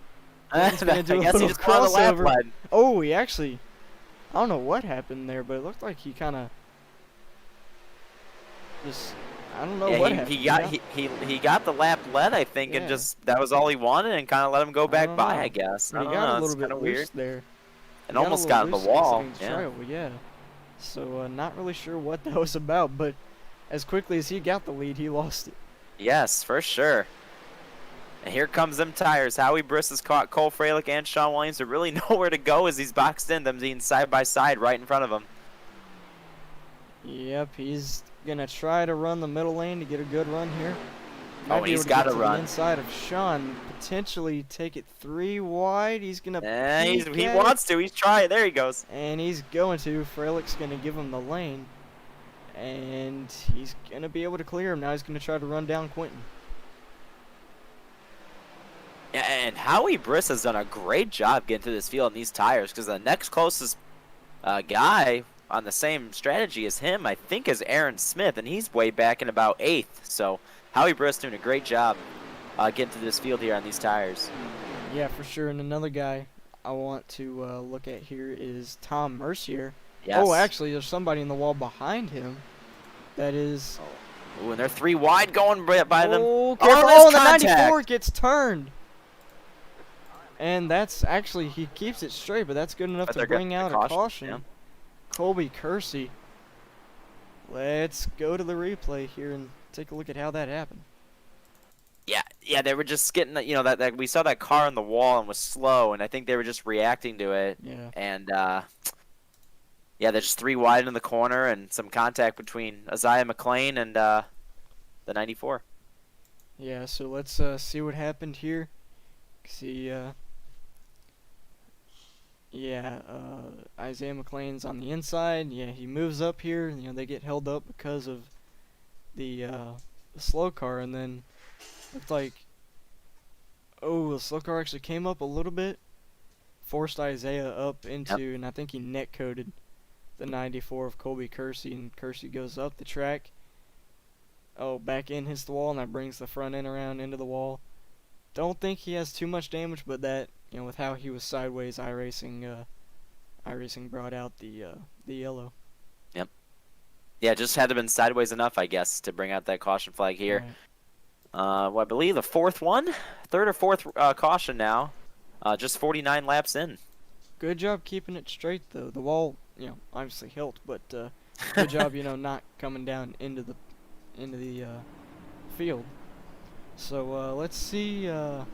he's going to do a little crossover. Oh, he actually, I don't know what happened there, but it looked like he kind of just, I don't know what happened. He got the lap led, I think, and just that was all he wanted, and kind of let him go back by, I guess. But he got a little bit loose there. And almost got in the wall. Yeah. So not really sure what that was about, but as quickly as he got the lead, he lost it. Yes, for sure. And here comes them tires. Howie Briss has caught Cole Fralick and Sean Williams. They're really nowhere to go as he's boxed in. Them being side by side right in front of him. Yep, he's going to try to run the middle lane to get a good run here. Oh, he's got to run. Inside of Sean, potentially take it 3 wide. He's going to he wants to. He's trying. There he goes. And he's going to. Fralick's going to give him the lane. And he's going to be able to clear him. Now he's going to try to run down Quentin. Yeah, and Howie Briss has done a great job getting to this field in these tires because the next closest guy on the same strategy as him, I think, is Aaron Smith, and he's way back in about 8th. So Howie Briss doing a great job getting to this field here on these tires. Yeah, for sure. And another guy I want to look at here is Tom Mercier. Yes. Oh, actually, there's somebody in the wall behind him. That is. Ooh, and they're 3 wide going by them. Oh, careful! there's Oh, and the contact. 94 gets turned. And that's actually, he keeps it straight, but that's good enough But to they're bring good out for a caution. yeah. Colby Kersey. Let's go to the replay here and take a look at how that happened. Yeah, they were just getting, that we saw that car on the wall and was slow, and I think they were just reacting to it. Yeah. And yeah, they're just 3 wide in the corner and some contact between Isaiah McLean and the 94. Yeah, so let's see what happened here. See, yeah, Isaiah McLean's on the inside. Yeah, he moves up here. You know, they get held up because of the slow car, and then looked like, oh, the slow car actually came up a little bit, forced Isaiah up into, and I think he net coded the 94 of Colby Kersey, and Kersey goes up the track. Oh, back in hits the wall, and that brings the front end around into the wall. Don't think he has too much damage, but that, you know, with how he was sideways, iRacing brought out the yellow. Yep. Yeah, just had to been sideways enough, I guess, to bring out that caution flag here. Right. Well, I believe the third or fourth caution now. Just 49 laps in. Good job keeping it straight, though. The wall, you know, obviously helped, but good job, you know, not coming down into the field. So let's see. Who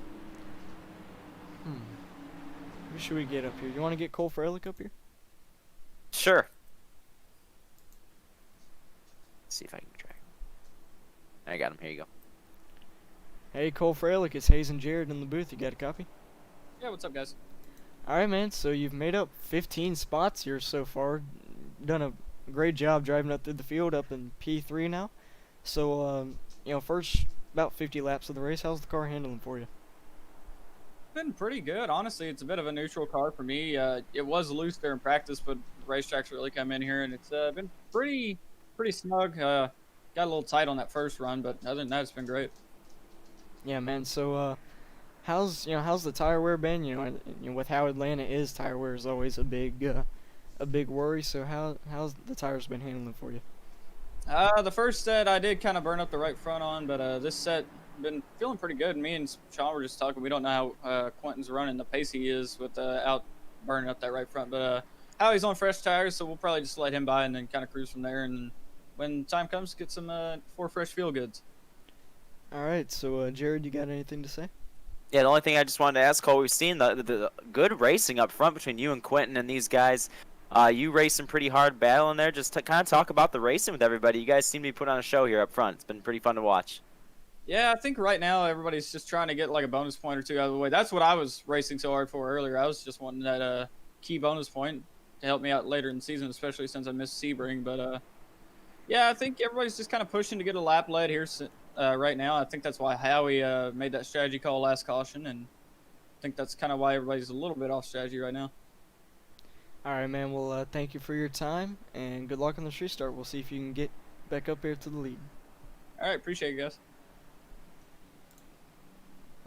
should we get up here? You want to get Cole Freilich up here? Sure. Let's see if I can track him. I got him. Here you go. Hey, Cole Freilich, it's Hayes and Jared in the booth. You got a copy? Yeah, what's up, guys? All right, man. So you've made up 15 spots here so far. Done a great job driving up through the field, up in P3 now. So, you know, first about 50 laps of the race, how's the car handling for you? Been pretty good, honestly. It's a bit of a neutral car for me. It was loose there in practice, but the racetrack's really come in here, and it's been pretty snug. Got a little tight on that first run, but other than that, it's been great. Yeah, man. So, how's the tire wear been? You know, with how Atlanta is, tire wear is always a big worry. So how's the tires been handling for you? The first set I did kind of burn up the right front on, but this set been feeling pretty good. Me and Sean were just talking. We don't know how Quentin's running, the pace he is with out burning up that right front, but how he's on fresh tires, so we'll probably just let him by and then kind of cruise from there. And when time comes, get some 4 fresh feel goods. All right. So, Jared, you got anything to say? Yeah, the only thing I just wanted to ask, Cole, we've seen the good racing up front between you and Quentin and these guys. You racing pretty hard battle in there. Just to kind of talk about the racing with everybody. You guys seem to be putting on a show here up front. It's been pretty fun to watch. Yeah, I think right now everybody's just trying to get like a bonus point or 2 out of the way. That's what I was racing so hard for earlier. I was just wanting that key bonus point to help me out later in the season, especially since I missed Sebring. But yeah, I think everybody's just kind of pushing to get a lap lead here right now. I think that's why Howie made that strategy call last caution, and I think that's kind of why everybody's a little bit off strategy right now. All right, man. Well, thank you for your time, and good luck on the restart. We'll see if you can get back up here to the lead. All right, appreciate you guys.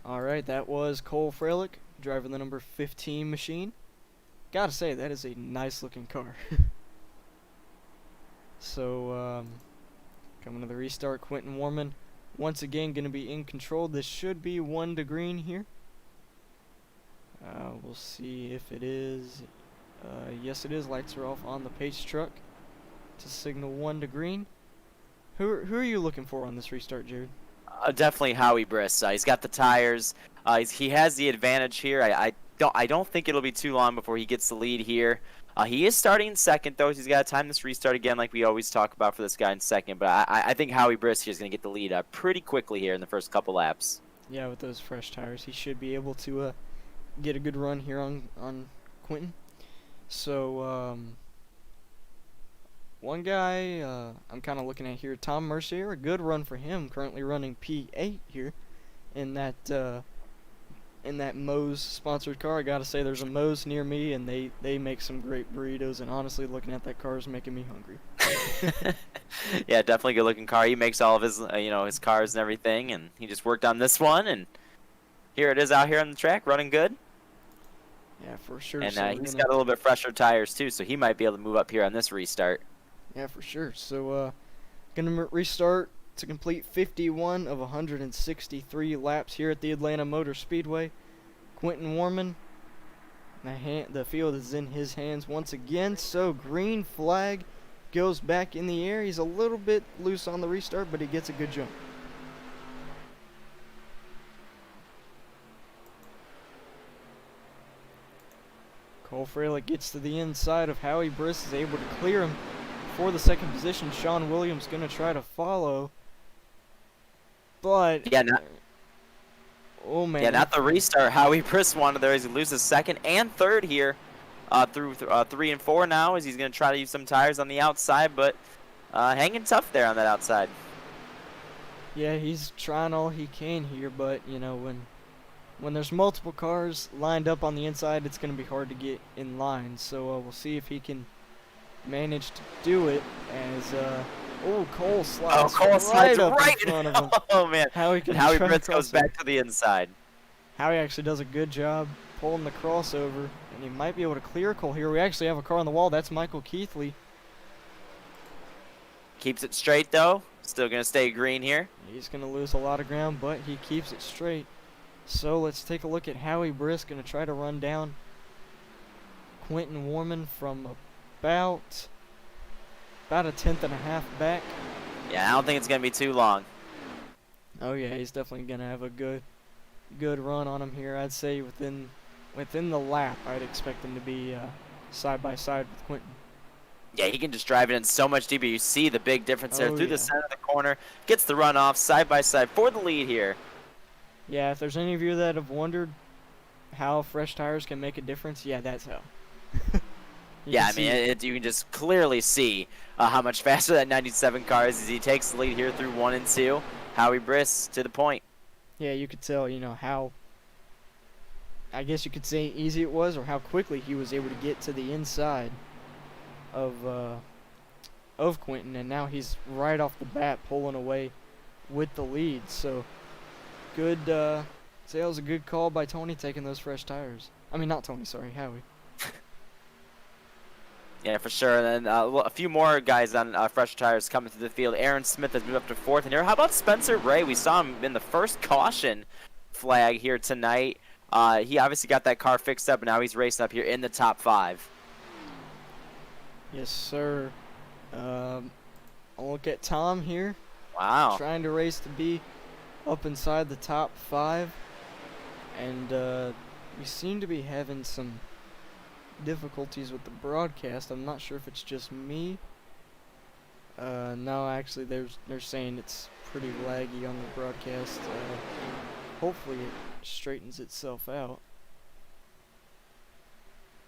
All right, that was Cole Freilich driving the number 15 machine. Gotta say, that is a nice-looking car. So, coming to the restart, Quentin Warman once again going to be in control. This should be 1 to green here. We'll see if it is. Yes, it is. Lights are off on the pace truck to signal 1 to green. Who are you looking for on this restart, Jared? Definitely Howie Briss. He's got the tires. He has the advantage here. I don't think it'll be too long before he gets the lead here. He is starting in second, though. He's got to time this restart again like we always talk about for this guy in second. But I think Howie Briss here is going to get the lead pretty quickly here in the first couple laps. Yeah, with those fresh tires, he should be able to get a good run here on Quentin. So, one guy I'm kind of looking at here, Tom Mercier, a good run for him. Currently running P8 here in that Moe's sponsored car. I gotta say, there's a Moe's near me, and they make some great burritos. And honestly, looking at that car is making me hungry. Yeah, definitely good looking car. He makes all of his his cars and everything, and he just worked on this one, and here it is out here on the track running good. Yeah, for sure. And So he's got a little bit fresher tires too, so he might be able to move up here on this restart. yeah, for sure. So Gonna restart to complete 51 of 163 laps here at the Atlanta Motor Speedway. Quentin Warman, the field is in his hands once again, so green flag goes back in the air. He's a little bit loose on the restart, but he gets a good jump. Cole Fralick gets to the inside of Howie Briss, is able to clear him for the second position. Sean Williams going to try to follow, but Yeah, oh man, yeah, not the restart. Howie Briss wanted there. He's going to lose his second and third here through 3 and 4 now, as he's going to try to use some tires on the outside, but hanging tough there on that outside. Yeah, he's trying all he can here, but you know, when there's multiple cars lined up on the inside, it's going to be hard to get in line. So we'll see if he can manage to do it. As Cole slides, Slides up right in front of him. Oh man, Howie Briss goes back to the inside. Howie actually does a good job pulling the crossover, and he might be able to clear Cole here. We actually have a car on the wall. That's Michael Keithley. Keeps it straight though. Still going to stay green here. He's going to lose a lot of ground, but he keeps it straight. So let's take a look at Howie Briss. Going to try to run down Quentin Warman from about a tenth and a half back. Yeah, I don't think it's going to be too long. Oh yeah, he's definitely going to have a good run on him here. I'd say within the lap, I'd expect him to be side by side with Quentin. Yeah, he can just drive it in so much deeper. You see the big difference there through yeah. the center of the corner. Gets the run off side by side for the lead here. Yeah, if there's any of you that have wondered how fresh tires can make a difference, yeah, that's how. Yeah, I mean, you can just clearly see how much faster that 97 car is as he takes the lead here through 1 and 2. Howie Briss to the point. Yeah, you could tell, you know, how, I guess you could say easy it was, or how quickly he was able to get to the inside of Quentin, and now he's right off the bat pulling away with the lead. So good, say that was a good call by Tony taking those fresh tires. I mean, not Tony, sorry, Howie. Yeah, for sure. And then a few more guys on fresh tires coming through the field. Aaron Smith has moved up to 4th in here. How about Spencer Ray? We saw him in the first caution flag here tonight. He obviously got that car fixed up, and now he's racing up here in the top 5. Yes, sir. I'll look at Tom here. Wow. Trying to race to be up inside the top 5. And we seem to be having some difficulties with the broadcast. I'm not sure if it's just me. No, actually, they're saying it's pretty laggy on the broadcast. Hopefully it straightens itself out.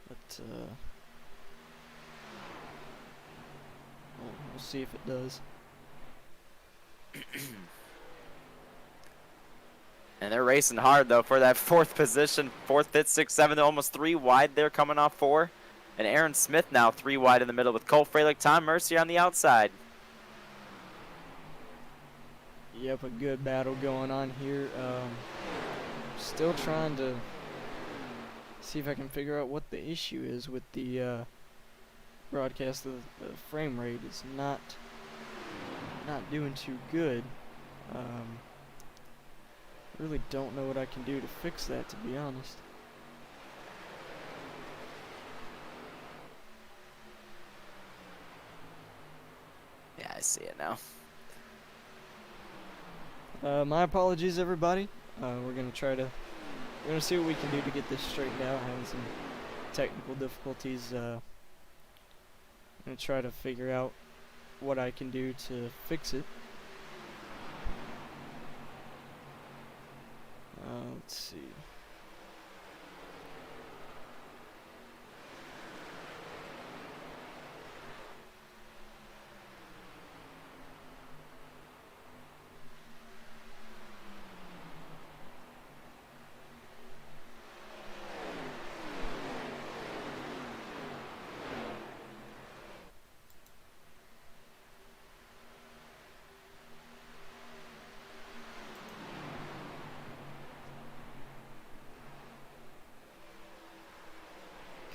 But we'll see if it does. And they're racing hard, though, for that 4th position. 4th, 5th, 6th, 7th. They're almost 3 wide there coming off 4. And Aaron Smith now 3 wide in the middle with Cole Fralick, Tom Mercier on the outside. Yep, a good battle going on here. Still trying to see if I can figure out what the issue is with the broadcast. The frame rate is not doing too good. Really don't know what I can do to fix that, to be honest. Yeah, I see it now. My apologies, everybody. We're gonna see what we can do to get this straightened out. Having some technical difficulties. I'm gonna try to figure out what I can do to fix it. Let's see.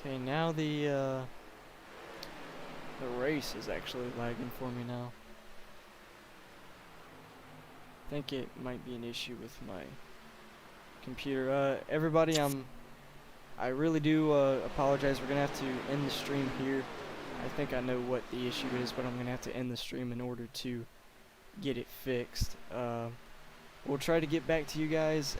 Okay, now the race is actually lagging for me now. think it might be an issue with my computer. Everybody, I really do apologize. We're gonna have to end the stream here. I think I know what the issue is, but I'm gonna have to end the stream in order to get it fixed. We'll try to get back to you guys